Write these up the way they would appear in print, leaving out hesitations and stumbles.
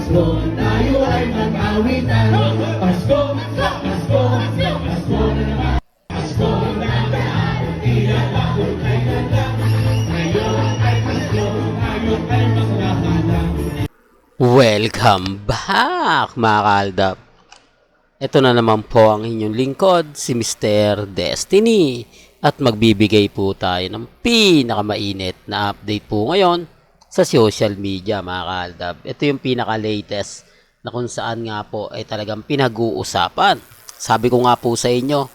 Pasko, tayo ay mag-awitan. Pasko, Pasko, Pasko na naman. Pasko na daan, tila ako ay ganda. Ngayon ay Pasko, ngayon ay maglakada. Welcome back mga kaaldab. Ito na naman po ang inyong lingkod, si Mr. Destiny. At magbibigay po tayo ng pinakamainit na update po ngayon sa social media mga kaaldab. Ito yung pinaka-latest na kung saan nga po ay talagang pinag-uusapan. Sabi ko nga po sa inyo,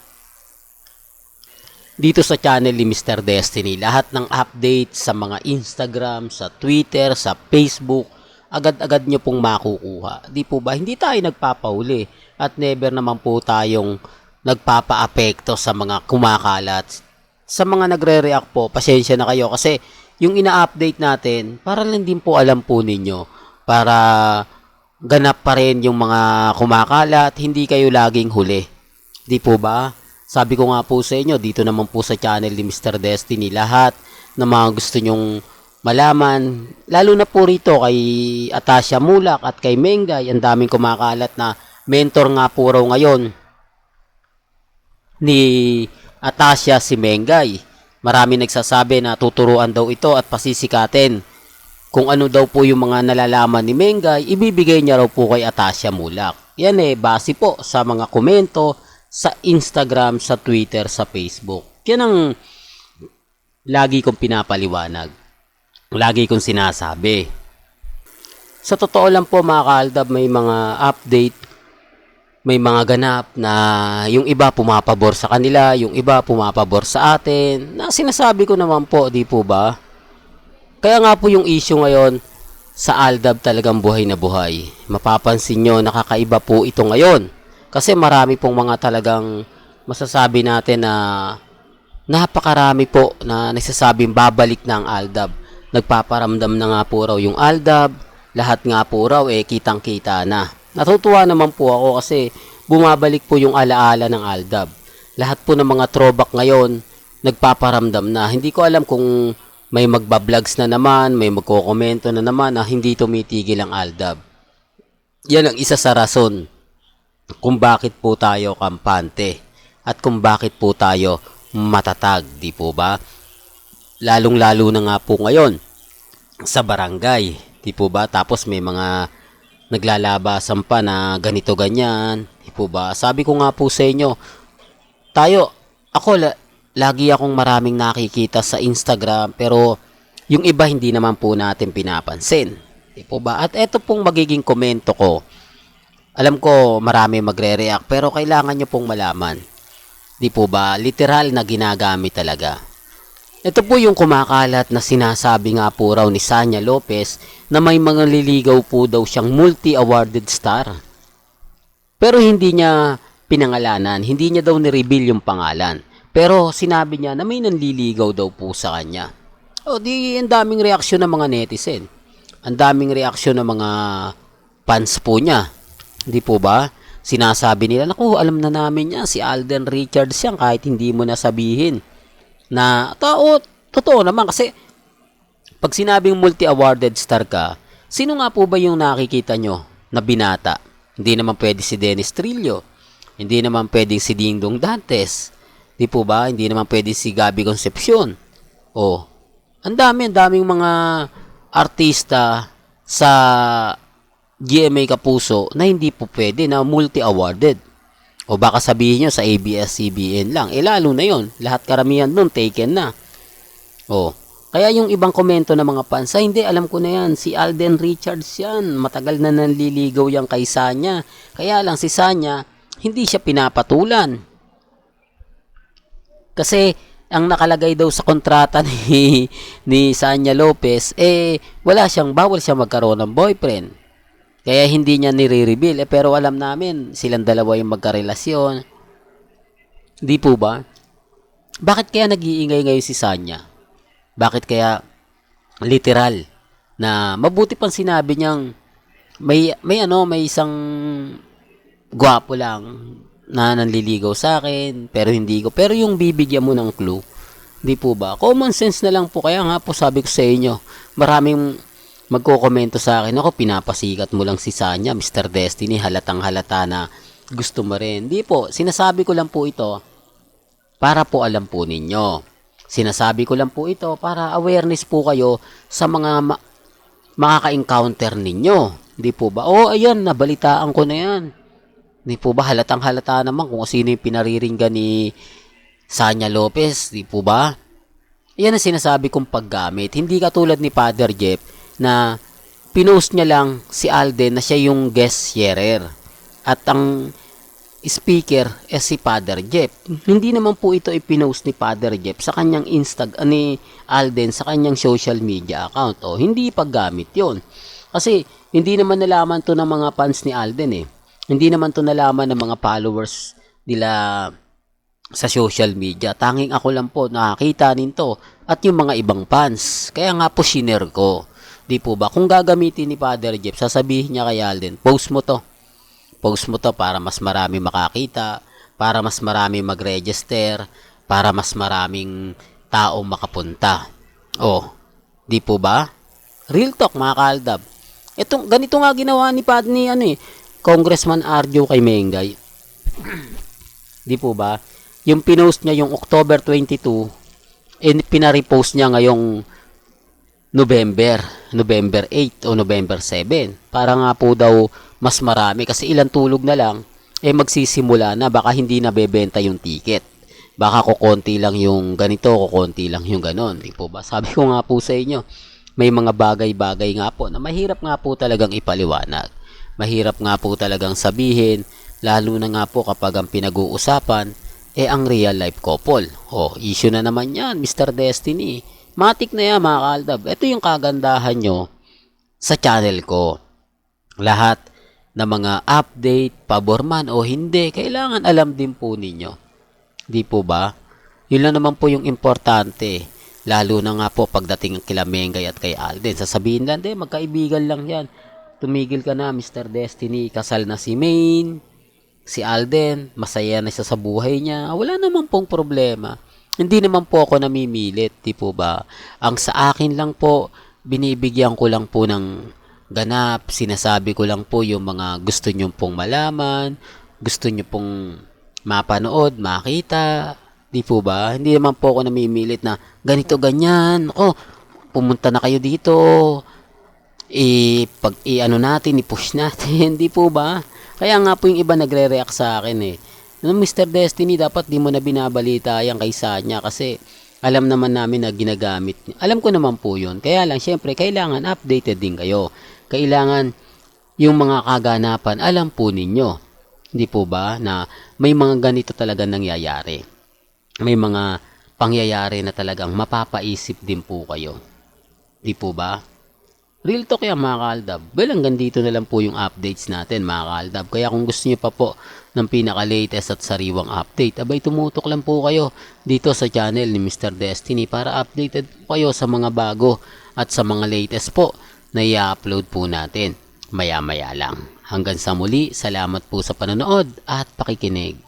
dito sa channel ni Mr. Destiny, lahat ng update sa mga Instagram, sa Twitter, sa Facebook, agad-agad nyo pong makukuha. Di po ba? Hindi tayo nagpapauli at never naman po tayong nagpapa-apekto sa mga kumakalat. Sa mga nagre-react po, pasensya na kayo kasi yung ina-update natin, para lang din po alam po ninyo, para ganap pa rin yung mga kumakalat, hindi kayo laging huli. Di po ba? Sabi ko nga po sa inyo, dito naman po sa channel ni Mr. Destiny, lahat ng mga gusto nyong malaman, lalo na po rito kay Atasha Mulak at kay Mengay, ang daming kumakalat na mentor nga po raw ngayon ni Atasha si Mengay. Marami nagsasabi na tuturuan daw ito at pasisikatin. Kung ano daw po yung mga nalalaman ni Mengay, ibibigay niya raw po kay Atasha Mulak. Yan base po sa mga komento sa Instagram, sa Twitter, sa Facebook. Yan ang lagi kong pinapaliwanag. Lagi kong sinasabi. Sa totoo lang po mga kaaldab, may mga update, may mga ganap na yung iba pumapabor sa kanila, yung iba pumapabor sa atin, na sinasabi ko naman po, di po ba? Kaya nga po yung issue ngayon, sa Aldab talagang buhay na buhay. Mapapansin nyo, nakakaiba po ito ngayon. Kasi marami pong mga talagang masasabi natin na napakarami po na nagsasabing babalik na ang Aldab. Nagpaparamdam na nga po raw yung Aldab, lahat nga po raw kitang-kita na. Natutuwa naman po ako kasi bumabalik po yung alaala ng Aldab. Lahat po ng mga throwback ngayon, nagpaparamdam na. Hindi ko alam kung may magba-vlogs na naman, may magko-komento na naman na hindi tumitigil ang Aldab. Yan ang isa sa rason kung bakit po tayo kampante at kung bakit po tayo matatag, di po ba? Lalong-lalo na nga po ngayon sa barangay, di po ba? Tapos may mga naglalabasan pa na ganito ganyan, di po ba? Sabi ko nga po sa inyo, lagi akong maraming nakikita sa Instagram, pero yung iba hindi naman po natin pinapansin, di po ba? At eto pong magiging komento ko, alam ko marami magre-react, pero kailangan nyo pong malaman, di po ba? Literal na ginagamit talaga. Ito po yung kumakalat na sinasabi nga po raw ni Sanya Lopez na may mga liligaw po daw siyang multi-awarded star. Pero hindi niya pinangalanan, hindi niya daw ni-reveal yung pangalan. Pero sinabi niya na may nanliligaw daw po sa kanya. O di, ang daming reaksyon ng mga netizen. Ang daming reaksyon ng mga fans po niya. Hindi po ba? Sinasabi nila, naku, alam na namin yan, si Alden Richards yan kahit hindi mo nasabihin. Na totoo naman kasi pag sinabing multi-awarded star ka, sino nga po ba yung nakikita nyo na binata? Hindi naman pwede si Dennis Trillo, hindi naman pwede si Dingdong Dantes, di po ba? Hindi naman pwede si Gabby Concepcion. Ang daming mga artista sa GMA Kapuso na hindi po pwede na multi-awarded. O baka sabihin nyo sa ABS-CBN lang. Lalo na yon, lahat karamihan nun taken na. Kaya yung ibang komento ng mga fans, hindi, alam ko na yan, si Alden Richards yan, matagal na nanliligaw yan kay Sanya. Kaya lang si Sanya, hindi siya pinapatulan. Kasi ang nakalagay daw sa kontrata ni Sanya Lopez, bawal siyang magkaroon ng boyfriend. Kaya hindi niya nire-reveal. Pero alam namin, silang dalawa yung magkarelasyon. Di po ba? Bakit kaya nag-iingay ngayon si Sanya? Bakit kaya literal na mabuti pang sinabi niyang may isang gwapo lang na nanliligaw sa akin, pero hindi ko. Pero yung bibigyan mo ng clue, di po ba? Common sense na lang po. Kaya nga po sabi ko sa inyo, maraming magkokomento sa akin, ako pinapasikat mo lang si Sanya, Mr. Destiny, halatang halata na gusto mo rin. Di po, sinasabi ko lang po ito para po alam po ninyo. Sinasabi ko lang po ito para awareness po kayo sa mga makaka-encounter ninyo. Di po ba? Oh, ayan, nabalitaan ko na yan. Di po ba, halatang halata naman kung sino yung pinariringgan ni Sanya Lopez, di po ba? Yan ang sinasabi kong paggamit. Hindi katulad ni Father Jeff na pinost niya lang si Alden na siya yung guest sharer. At ang speaker si Father Jeff. Hindi naman po ito ipinost ni Father Jeff sa kanyang ni Alden sa kanyang social media account. O, hindi paggamit yon. Kasi hindi naman nalaman to ng mga fans ni Alden eh. Hindi naman to nalaman ng mga followers nila sa social media. Tanging ako lang po nakakita nito at yung mga ibang fans. Kaya nga po shinare ko. Di po ba? Kung gagamitin ni Father Jeff, sasabihin niya kay Alden, post mo to. Post mo to para mas marami makakita, para mas marami mag-register, para mas maraming tao makapunta. Oh, di po ba? Real talk mga kaaldab. Ganito nga ginawa ni Congressman Arjo kay Mengay. Di po ba? Yung pinost niya yung October 22, pinarepost niya ngayong November 8 o November 7. Para nga po daw mas marami kasi ilang tulog na lang magsisimula na, baka hindi na bebenta yung ticket. Baka kukonti lang yung ganito, kukonti lang yung ganon. Di po ba? Sabi ko nga po sa inyo, may mga bagay-bagay nga po na mahirap nga po talagang ipaliwanag. Mahirap nga po talagang sabihin, lalo na nga po kapag ang pinag-uusapan ang real life couple. Oh, issue na naman yan, Mr. Destiny. Matik na yan mga kaaldab. Ito yung kagandahan nyo sa channel ko. Lahat na mga update, pabor man o hindi, kailangan alam din po ninyo. Di po ba? Yun lang naman po yung importante. Lalo na nga po pagdating kila Mengay at kay Alden. Sasabihin lang, magkaibigan lang yan. Tumigil ka na, Mr. Destiny. Kasal na si Maine, si Alden, masaya na siya sa buhay niya. Wala naman pong problema. Hindi naman po ako namimilit, di po ba? Ang sa akin lang po, binibigyan ko lang po ng ganap, sinasabi ko lang po yung mga gusto nyo pong malaman, gusto nyo pong mapanood, makita, di po ba? Hindi naman po ako namimilit na ganito, ganyan, pumunta na kayo dito, natin, i-push natin, di po ba? Kaya nga po yung iba nagre-react sa akin Mr. Destiny, dapat di mo na binabalita yan kay Sanya kasi alam naman namin na ginagamit. Alam ko naman po yun. Kaya lang, syempre, kailangan updated din kayo. Kailangan yung mga kaganapan, alam po ninyo. Hindi po ba na may mga ganito talaga nangyayari. May mga pangyayari na talagang mapapaisip din po kayo. Di po ba? Real talk yan mga kaaldab. Well, hanggang dito na lang po yung updates natin mga kaaldab. Kaya kung gusto nyo pa po ng pinaka-latest at sariwang update, abay tumutok lang po kayo dito sa channel ni Mr. Destiny para updated po kayo sa mga bago at sa mga latest po na i-upload po natin maya-maya lang. Hanggang sa muli, salamat po sa panonood at pakikinig.